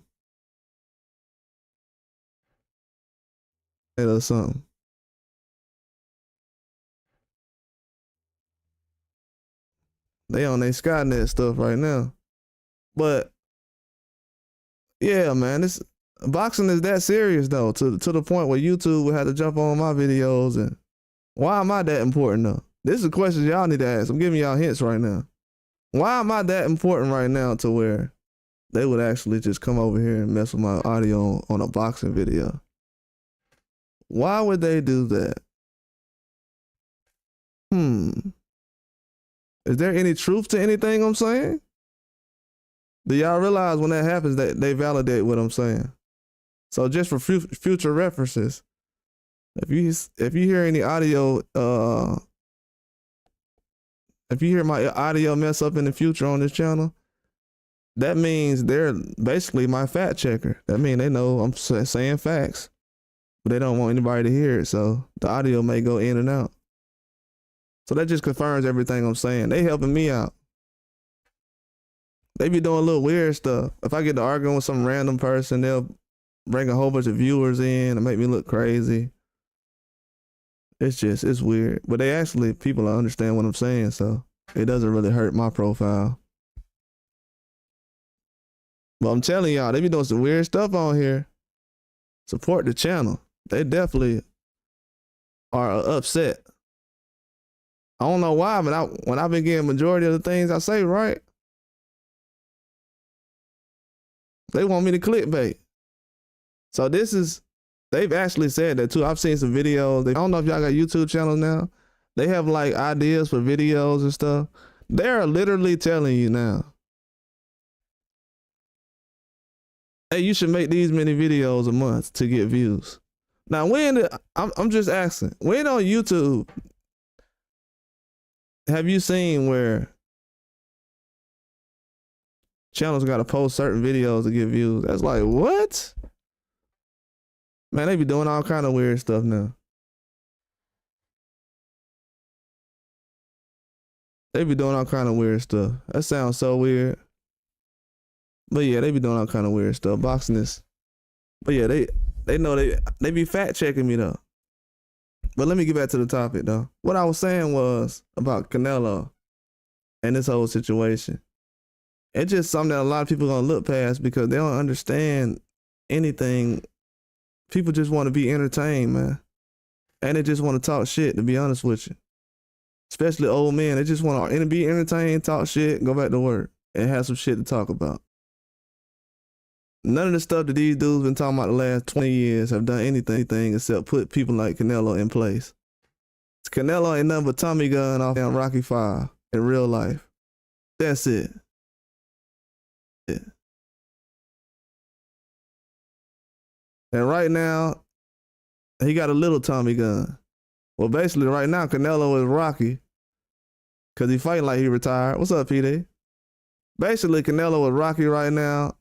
Or something. They on their Skynet stuff right now. But yeah, man, this boxing is that serious though, to the point where YouTube would have to jump on my videos. And why am I that important though? This is a question y'all need to ask. I'm giving y'all hints right now. Why am I that important right now to where they would actually just come over here and mess with my audio on a boxing video? Why would they do that? Is there any truth to anything I'm saying? Do y'all realize when that happens that they validate what I'm saying? So just for future references, if you hear any audio, if you hear my audio mess up in the future on this channel, that means they're basically my fact checker. That means they know I'm saying facts, but they don't want anybody to hear it. So the audio may go in and out. So that just confirms everything I'm saying. They helping me out. They be doing a little weird stuff. If I get to arguing with some random person, they'll bring a whole bunch of viewers in and make me look crazy. It's weird. But people understand what I'm saying, so it doesn't really hurt my profile. But I'm telling y'all, they be doing some weird stuff on here. Support the channel. They definitely are upset. I don't know why, but when I've been getting majority of the things I say right, they want me to clickbait. So they've actually said that too. I've seen some videos. I don't know if y'all got YouTube channels now. They have like ideas for videos and stuff. They're literally telling you now, hey, you should make these many videos a month to get views. Now, I'm just asking, when on YouTube have you seen where channels got to post certain videos to get views? That's like, what? Man, they be doing all kind of weird stuff now. They be doing all kind of weird stuff. That sounds so weird. But yeah, they be doing all kind of weird stuff. Boxing is. But yeah, they know they be fact checking me though. But let me get back to the topic though. What I was saying was about Canelo. and this whole situation. It's just something that a lot of people are gonna look past because they don't understand anything. People just want to be entertained, man. And they just want to talk shit, to be honest with you. Especially old men. They just want to be entertained, talk shit, go back to work, and have some shit to talk about. None of the stuff that these dudes been talking about the last 20 years have done anything except put people like Canelo in place. Canelo ain't nothing but Tommy gun off down Rocky V in real life. That's it. And right now, he got a little Tommy gun. Well, basically, right now, Canelo is Rocky because he fighting like he retired. What's up, PD? Basically, Canelo is Rocky right now,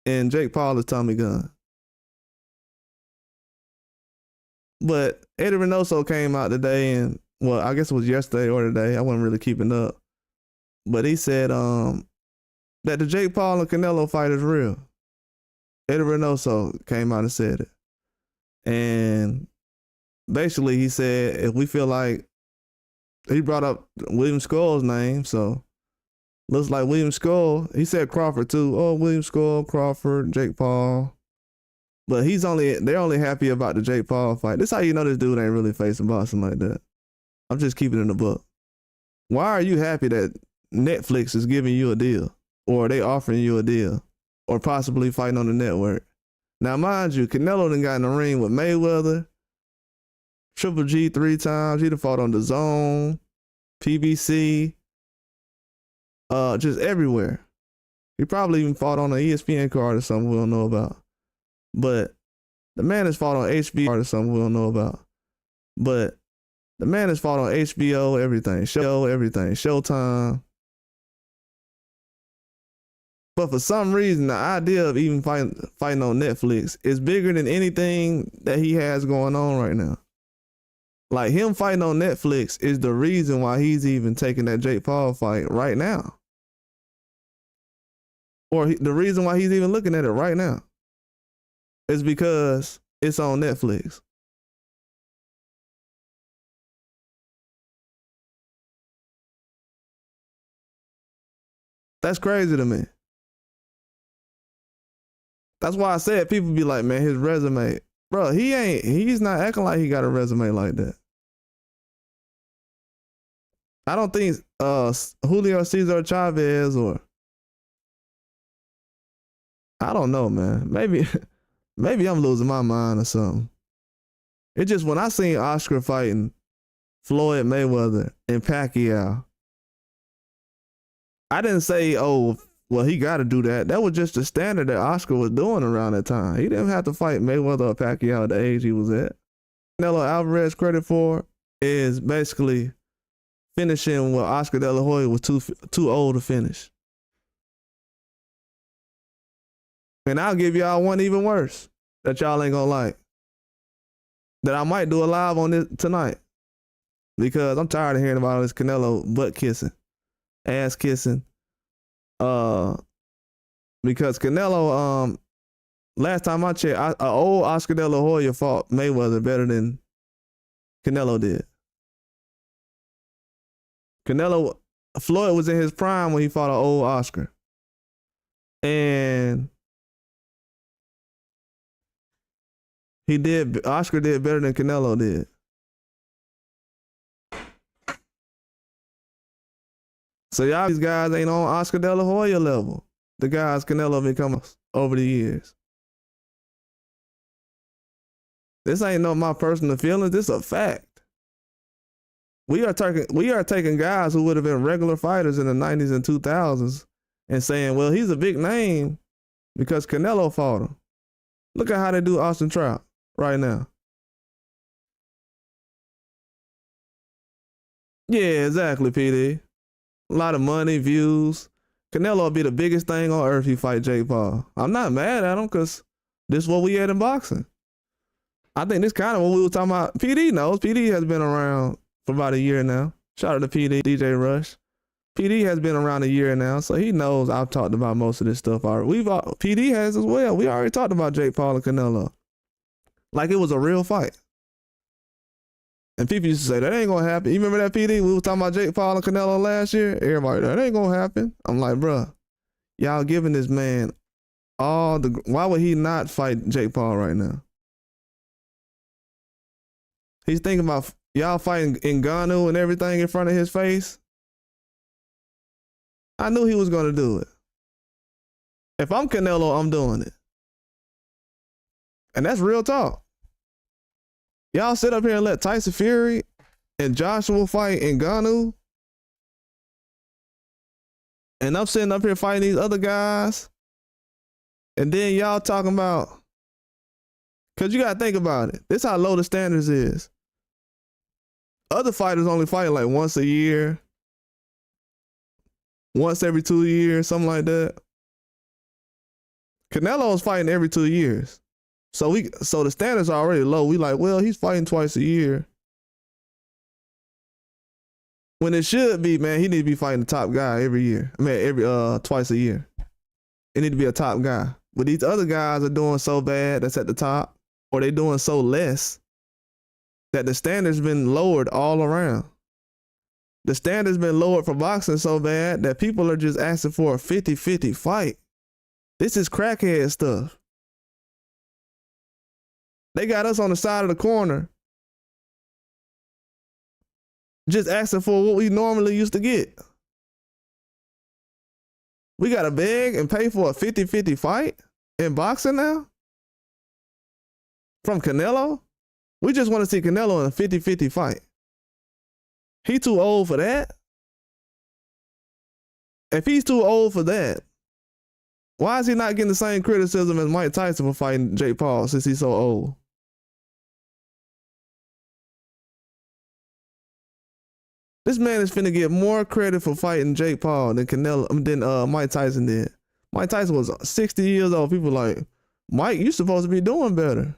and Jake Paul is Tommy gun. But Eddie Reynoso came out today, and well, I guess it was yesterday or today. I wasn't really keeping up, but he said that the Jake Paul and Canelo fight is real. Eddie Reynoso came out and said it. And basically he said, if we feel like, he brought up William Scull's name, so looks like William Scull. He said Crawford too. Oh, William Scull, Crawford, Jake Paul. But they're only happy about the Jake Paul fight. This is how you know this dude ain't really facing boxing like that. I'm just keeping it in the book. Why are you happy that Netflix is giving you a deal? Or they offering you a deal? Or possibly fighting on the network? Now, mind you, Canelo done got in the ring with Mayweather, Triple G 3 times. He done fought on the Zone, PBC, just everywhere. He probably even fought on an ESPN card or something we don't know about. But the man has fought on HBO or something we don't know about. But the man has fought on HBO, everything, Showtime. But for some reason, the idea of even fighting on Netflix is bigger than anything that he has going on right now. Like, him fighting on Netflix is the reason why he's even taking that Jake Paul fight right now. Or the reason why he's even looking at it right now is because it's on Netflix. That's crazy to me. That's why I said people be like, man, his resume. Bro, he's not acting like he got a resume like that. I don't think Julio Cesar Chavez or I don't know, man. Maybe I'm losing my mind or something. It just when I seen Oscar fighting Floyd Mayweather and Pacquiao, I didn't say, oh, well, he got to do that. That was just the standard that Oscar was doing around that time. He didn't have to fight Mayweather or Pacquiao at the age he was at. Canelo Alvarez credit for is basically finishing what Oscar De La Hoya was too old to finish. And I'll give y'all one even worse that y'all ain't gonna like. That I might do a live on this tonight. Because I'm tired of hearing about all this Canelo butt kissing, ass kissing. Because Canelo, last time I checked, old Oscar De La Hoya fought Mayweather better than Canelo did. Floyd was in his prime when he fought an old Oscar. And Oscar did better than Canelo did. So y'all these guys ain't on Oscar De La Hoya level. The guys Canelo become over the years. This ain't no my personal feelings. This a fact. We are taking guys who would have been regular fighters in the 90s and 2000s and saying, well, he's a big name because Canelo fought him. Look at how they do Austin Trout right now. Yeah, exactly, PD. A lot of money, views. Canelo will be the biggest thing on earth if he fight Jake Paul. I'm not mad at him because this is what we had in boxing. I think this kind of what we were talking about. PD knows. PD has been around for about a year now. Shout out to PD, DJ Rush. PD has been around a year now, so he knows I've talked about most of this stuff already. PD has as well. We already talked about Jake Paul and Canelo. Like it was a real fight. And people used to say, that ain't gonna happen. You remember that, PD? We was talking about Jake Paul and Canelo last year? Everybody, that ain't gonna happen. I'm like, bruh, y'all giving this man all the... Why would he not fight Jake Paul right now? He's thinking about y'all fighting Ngannou and everything in front of his face. I knew he was gonna do it. If I'm Canelo, I'm doing it. And that's real talk. Y'all sit up here and let Tyson Fury and Joshua fight Ngannou. And I'm sitting up here fighting these other guys. And then y'all talking about, because you got to think about it. This is how low the standards is. Other fighters only fight like once a year, once every 2 years, something like that. Canelo's fighting every 2 years. So the standards are already low. We like, well, he's fighting twice a year. When it should be, man, he need to be fighting the top guy every year. I mean, every twice a year. It need to be a top guy. But these other guys are doing so bad that's at the top, or they doing so less that the standards been lowered all around. The standards been lowered for boxing so bad that people are just asking for a 50-50 fight. This is crackhead stuff. They got us on the side of the corner just asking for what we normally used to get. We got to beg and pay for a 50-50 fight in boxing now? From Canelo? We just want to see Canelo in a 50-50 fight. He too old for that? If he's too old for that, why is he not getting the same criticism as Mike Tyson for fighting Jake Paul since he's so old? This man is finna get more credit for fighting Jake Paul than Mike Tyson did. Mike Tyson was 60 years old. People like, Mike, you supposed to be doing better.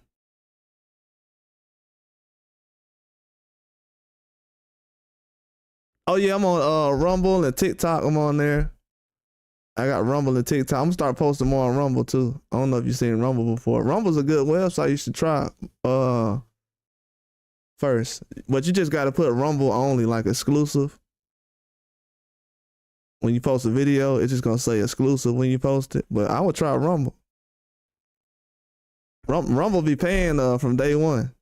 Oh yeah, I'm on Rumble and TikTok. I'm on there. I got Rumble and TikTok. I'm gonna start posting more on Rumble too. I don't know if you've seen Rumble before. Rumble's a good website. You should try first. But you just gotta put Rumble only, like exclusive. When you post a video, it's just gonna say exclusive when you post it. But I would try Rumble. Rumble be paying from day one.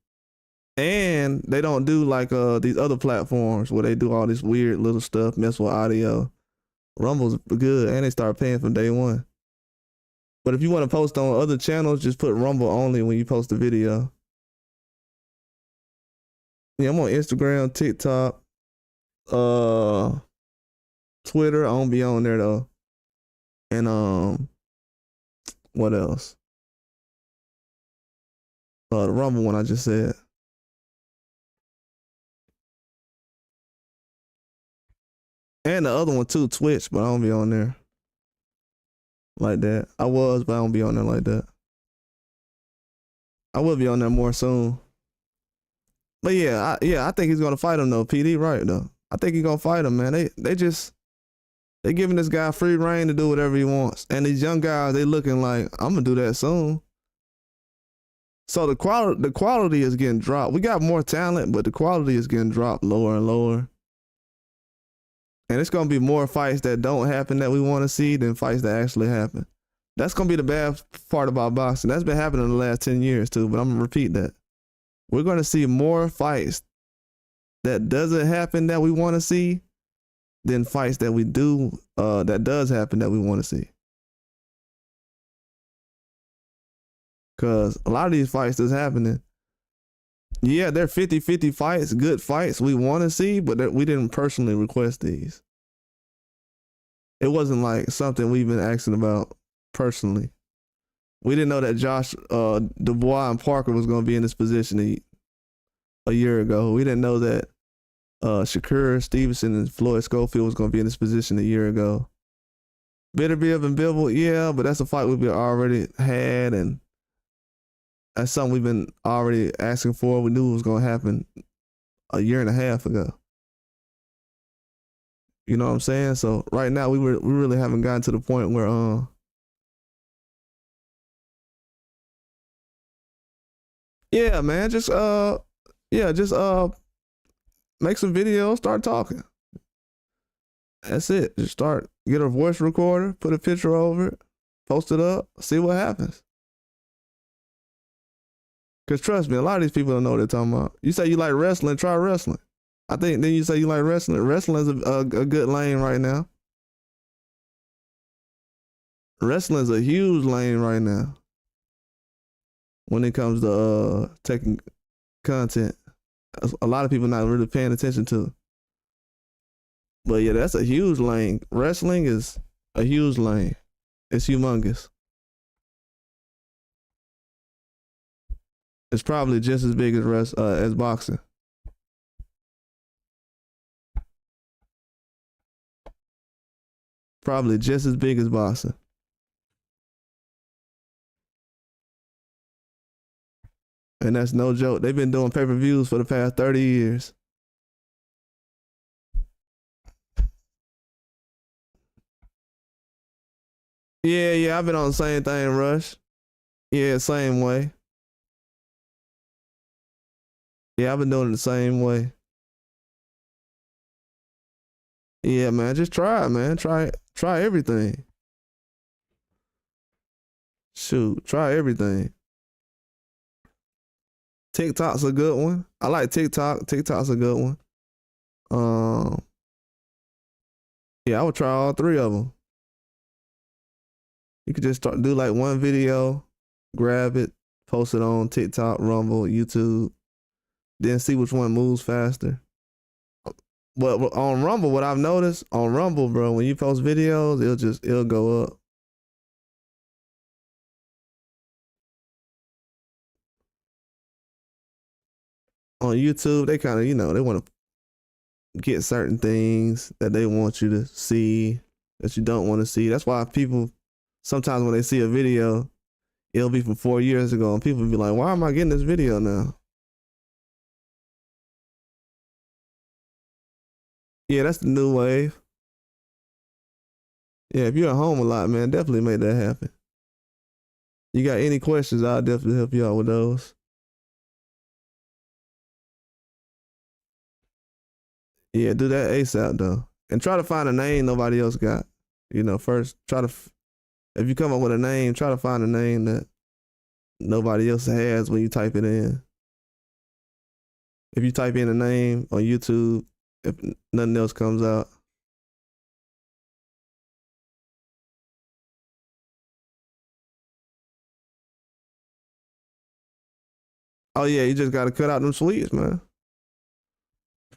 And they don't do like these other platforms where they do all this weird little stuff, mess with audio. Rumble's good, and they start paying from day one. But if you want to post on other channels, just put Rumble only when you post a video. Yeah, I'm on Instagram, TikTok, Twitter. I don't be on there though. And what else? The Rumble one I just said. And the other one too, Twitch, but I don't be on there like that. I was, but I don't be on there like that. I will be on there more soon. But yeah, I think he's gonna fight him though. PD right though. I think he's gonna fight him, man. They giving this guy free reign to do whatever he wants. And these young guys, they looking like, I'm gonna do that soon. So the quality is getting dropped. We got more talent, but the quality is getting dropped lower and lower. And it's going to be more fights that don't happen that we want to see than fights that actually happen. That's going to be the bad part about boxing. That's been happening in the last 10 years too, but I'm going to repeat that. We're going to see more fights that doesn't happen that we want to see than fights that we do, that does happen that we want to see. Because a lot of these fights that's happening, yeah, they're 50-50 fights, good fights we want to see, but we didn't personally request these. It wasn't like something we've been asking about personally. We didn't know that Josh Dubois and Parker was going to be in this position a year ago. We didn't know that Shakur Stevenson and Floyd Schofield was going to be in this position a year ago. Bitterbill and Bivol, yeah, but that's a fight we've already had, and that's something we've been already asking for. We knew it was going to happen a year and a half ago. You know what I'm saying? So right now we really haven't gotten to the point where yeah, man, just make some videos, start talking. That's it. Just start, get a voice recorder, put a picture over it, post it up, see what happens. Cause trust me, a lot of these people don't know what they're talking about. You say you like wrestling, try wrestling. I think then you say you like wrestling. Wrestling is a good lane right now. Wrestling is a huge lane right now when it comes to taking content. A lot of people not really paying attention to. But yeah, that's a huge lane. Wrestling is a huge lane. It's humongous. It's probably just as big as boxing. Probably just as big as boxing. And that's no joke. They've been doing pay-per-views for the past 30 years. Yeah, I've been on the same thing, Rush. Yeah, same way. Yeah, I've been doing it the same way. Yeah, man, just try it, man. Try everything. Shoot, try everything. TikTok's a good one. I like TikTok. TikTok's a good one. Yeah, I would try all three of them. You could just do like one video, grab it, post it on TikTok, Rumble, YouTube, then see which one moves faster. But on Rumble, what I've noticed on Rumble, bro, when you post videos, it'll go up. On YouTube, they kind of, they want to get certain things that they want you to see that you don't want to see. That's why people sometimes when they see a video, it'll be from 4 years ago, and people be like, "Why am I getting this video now?" Yeah, that's the new wave. Yeah, if you're at home a lot, man, definitely make that happen. You got any questions, I'll definitely help you out with those. Yeah, do that ASAP though. And try to find a name nobody else got. First try to, if you come up with a name, try to find a name that nobody else has when you type it in. If you type in a name on YouTube, if nothing else comes out. Oh yeah, you just gotta cut out them sweets, man.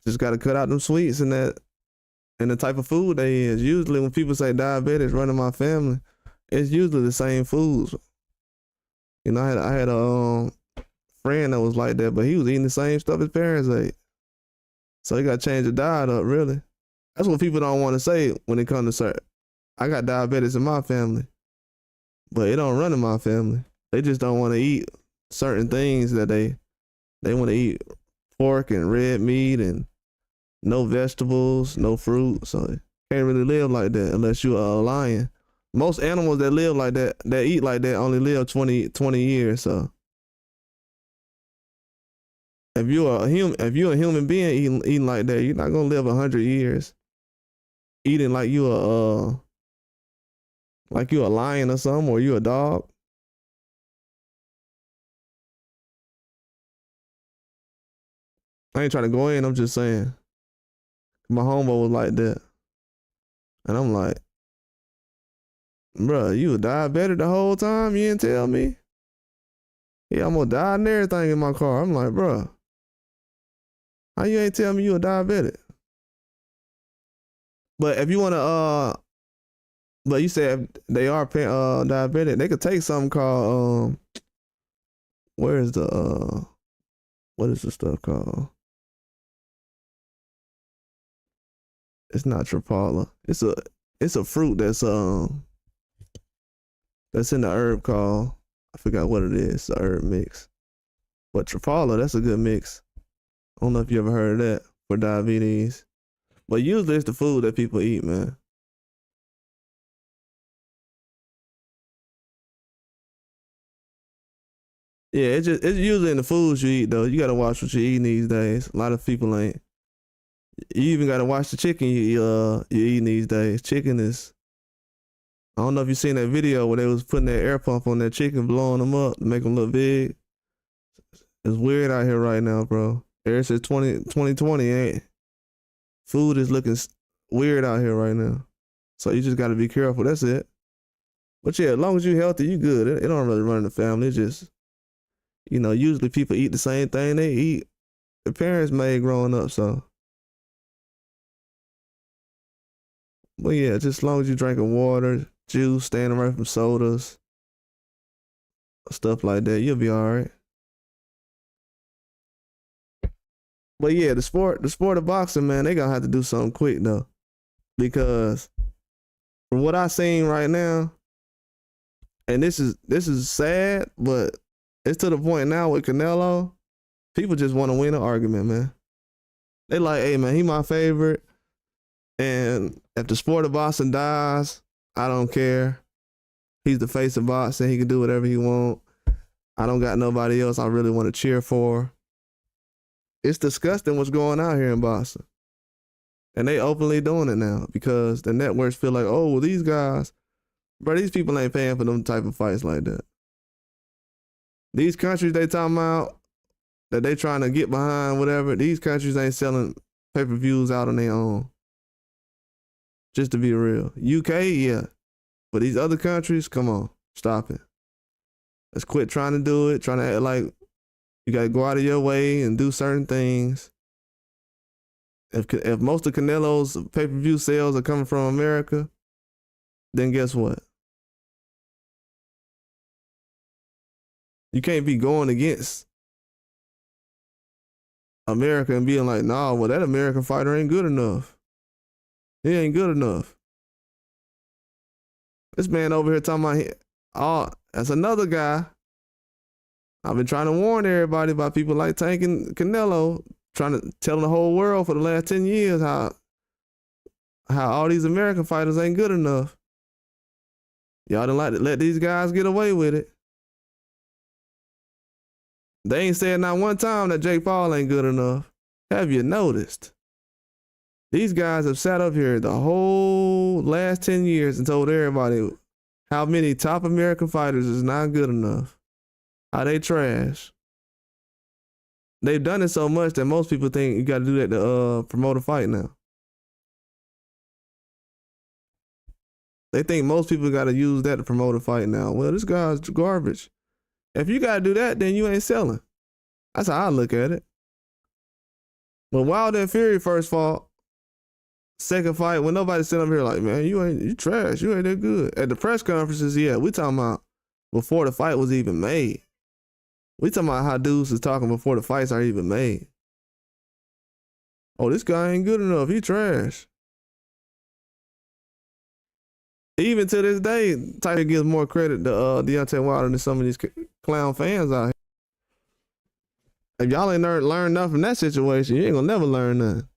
Just gotta cut out them sweets and the type of food they is. Usually when people say diabetes running my family, it's usually the same foods. I had a friend that was like that, but he was eating the same stuff his parents ate. So he got to change the diet up, really. That's what people don't want to say when it comes to certain. I got diabetes in my family, but it don't run in my family. They just don't want to eat certain things that they want to eat pork and red meat and no vegetables, no fruit. So you can't really live like that unless you're a lion. Most animals that live like that, that eat like that, only live 20 years. So if you're a human being eating like that, you're not gonna live 100 years. Eating like you a lion or something, or you a dog. I ain't trying to go in. I'm just saying. My homeboy was like that, and I'm like, bruh, you a diabetic the whole time? You didn't tell me? Yeah, I'm gonna die and everything in my car. I'm like, bruh, how you ain't tell me you a diabetic? But if you wanna, but you said they are diabetic, they could take something called where is the what is the stuff called? It's not Tripala. It's a fruit that's in the herb called, I forgot what it is, the herb mix. But Tripala, that's a good mix. I don't know if you ever heard of that for diabetes. But usually it's the food that people eat, man. Yeah, it's usually in the foods you eat though. You gotta watch what you're eating these days. A lot of people ain't. You even gotta watch the chicken you eating these days. Chicken is. I don't know if you seen that video where they was putting that air pump on that chicken, blowing them up to make them look big. It's weird out here right now, bro. Ever since 2020, ain't food is looking weird out here right now. So you just got to be careful. That's it. But yeah, as long as you're healthy, you good. It don't really run in the family. It's just, usually people eat the same thing they eat. The parents made growing up, so. But yeah, just as long as you're drinking water, juice, staying away from sodas, stuff like that, you'll be all right. But yeah, the sport of boxing, man, they gonna have to do something quick though, because from what I seen right now, and this is sad, but it's to the point now with Canelo, people just want to win an argument, man. They like, hey man, he my favorite, and if the sport of boxing dies, I don't care. He's the face of boxing. He can do whatever he want. I don't got nobody else I really want to cheer for. It's disgusting what's going on here in Boston. And they openly doing it now because the networks feel like, oh, well, these guys, bro, these people ain't paying for them type of fights like that. These countries they talking about that they trying to get behind, whatever, these countries ain't selling pay-per-views out on their own. Just to be real. UK, yeah. But these other countries, come on, stop it. Let's quit trying to do it, trying to act like you got to go out of your way and do certain things. If most of Canelo's pay-per-view sales are coming from America, then guess what? You can't be going against America and being like, nah, well, that American fighter ain't good enough. He ain't good enough. This man over here talking about, oh, that's another guy. I've been trying to warn everybody about people like Tank and Canelo, trying to tell the whole world for the last 10 years how all these American fighters ain't good enough. Y'all didn't like to let these guys get away with it. They ain't said not one time that Jake Paul ain't good enough. Have you noticed? These guys have sat up here the whole last 10 years and told everybody how many top American fighters is not good enough. How they trash. They've done it so much that most people think you got to do that to promote a fight now. They think most people got to use that to promote a fight now. Well, this guy's garbage. If you got to do that, then you ain't selling. That's how I look at it. When Wilder and Fury first fought, second fight, when nobody sitting up here like, man, you trash. You ain't that good. At the press conferences, yeah, we talking about before the fight was even made. We talking about how dudes is talking before the fights are even made. Oh, this guy ain't good enough. He trash. Even to this day, Tiger gives more credit to Deontay Wilder than some of these clown fans out here. If y'all ain't learned nothing from that situation, you ain't gonna never learn nothing.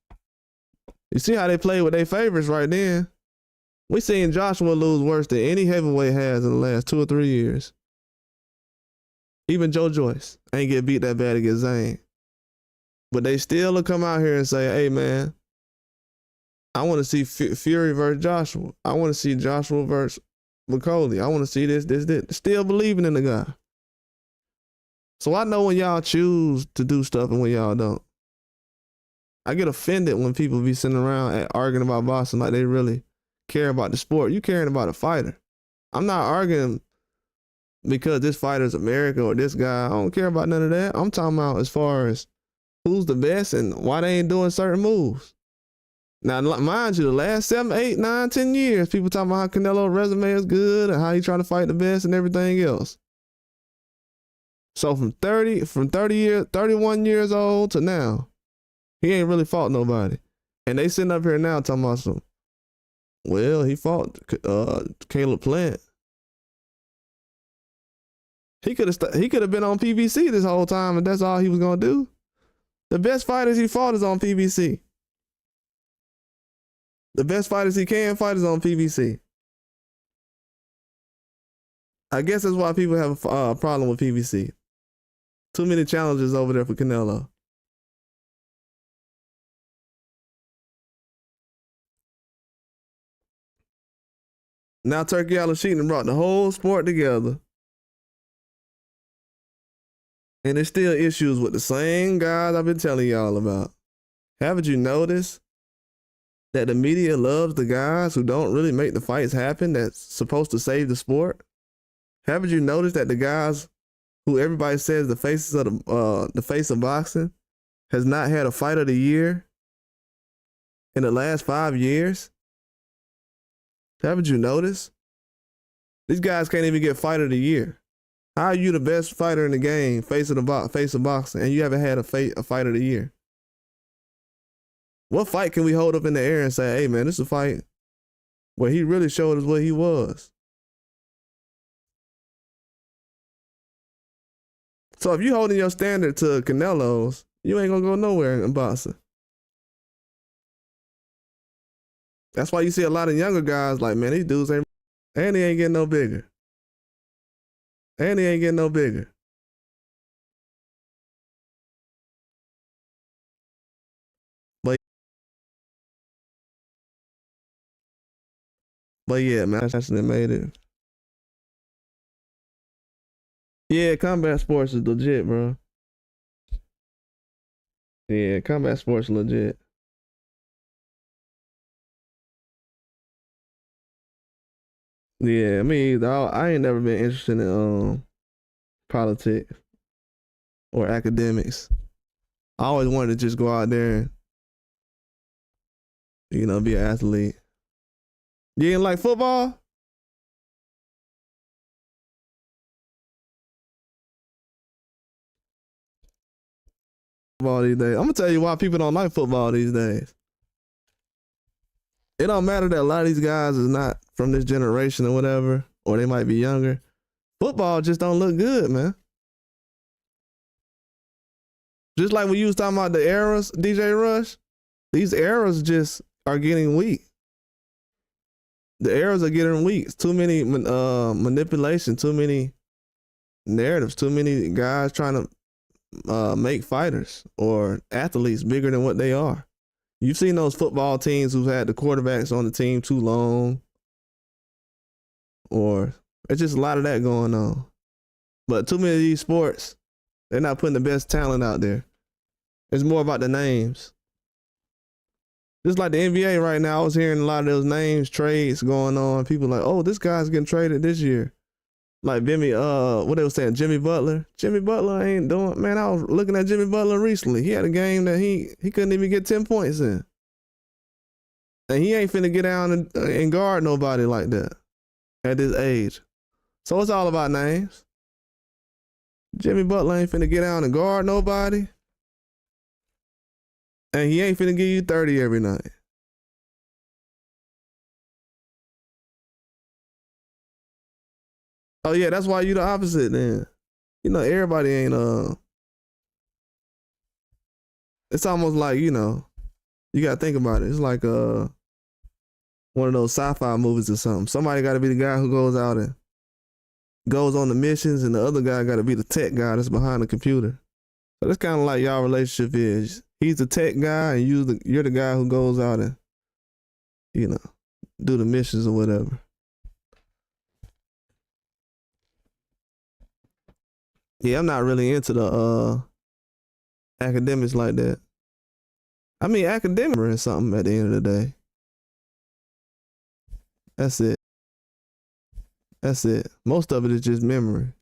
You see how they play with their favorites right then? We seen Joshua lose worse than any heavyweight has in the last 2 or 3 years. Even Joe Joyce ain't get beat that bad against Zane. But they still will come out here and say, hey, man, I want to see Fury versus Joshua. I want to see Joshua versus McCauley. I want to see this. Still believing in the guy. So I know when y'all choose to do stuff and when y'all don't. I get offended when people be sitting around arguing about boxing like they really care about the sport. You caring about a fighter. I'm not arguing because this fighter's American or this guy. I don't care about none of that. I'm talking about as far as who's the best and why they ain't doing certain moves. Now, mind you, the last 7, 8, 9, 10 years, people talking about how Canelo's resume is good and how he trying to fight the best and everything else. So from 31 years old to now, he ain't really fought nobody. And they sitting up here now talking about some, well, he fought Caleb Plant. He could have been on PBC this whole time and that's all he was going to do. The best fighters he fought is on PBC. The best fighters he can fight is on PBC. I guess that's why people have a problem with PBC. Too many challenges over there for Canelo. Now Turkey Al-Sheehan brought the whole sport together. And there's still issues with the same guys I've been telling y'all about. Haven't you noticed that the media loves the guys who don't really make the fights happen that's supposed to save the sport? Haven't you noticed that the guys who everybody says the faces of the face of boxing has not had a fight of the year in the last 5 years? Haven't you noticed? These guys can't even get fight of the year. How are you the best fighter in the game, face of boxing, and you haven't had a fight of the year? What fight can we hold up in the air and say, hey man, this is a fight where he really showed us what he was? So if you holding your standard to Canelo's, you ain't gonna go nowhere in boxing. That's why you see a lot of younger guys like, man, these dudes ain't, and he ain't getting no bigger. And he ain't getting no bigger. But yeah, man, that's actually made it. Yeah, combat sports is legit, bro. Yeah, combat sports legit. Yeah, me either. I ain't never been interested in politics or academics. I always wanted to just go out there and, you know, be an athlete. You didn't like football? Football these days. I'm gonna tell you why people don't like football these days. It don't matter that a lot of these guys is not from this generation or whatever, or they might be younger. Football just don't look good, man. Just like when you was talking about the eras, DJ Rush, these eras just are getting weak. The eras are getting weak. It's too many manipulation, too many narratives, too many guys trying to make fighters or athletes bigger than what they are. You've seen those football teams who've had the quarterbacks on the team too long, or it's just a lot of that going on. But too many of these sports, they're not putting the best talent out there. It's more about the names. Just like the NBA right now, I was hearing a lot of those names, trades going on. People like, oh, this guy's getting traded this year. Like what they were saying, Jimmy Butler. Jimmy Butler ain't doing, man, I was looking at Jimmy Butler recently. He had a game that he couldn't even get 10 points in. And he ain't finna get down and guard nobody like that at this age. So it's all about names. Jimmy Butler ain't finna get down and guard nobody. And he ain't finna give you 30 every night. Oh yeah, that's why you the opposite then. You know, everybody ain't it's almost like, you know, you gotta think about it. It's like one of those sci-fi movies or something. Somebody gotta be the guy who goes out and goes on the missions, and the other guy gotta be the tech guy that's behind the computer. So that's kind of like y'all relationship is. He's the tech guy and you're the guy who goes out and, you know, do the missions or whatever. Yeah, I'm not really into the academics like that. I mean, academic is something at the end of the day. That's it. That's it. Most of it is just memory.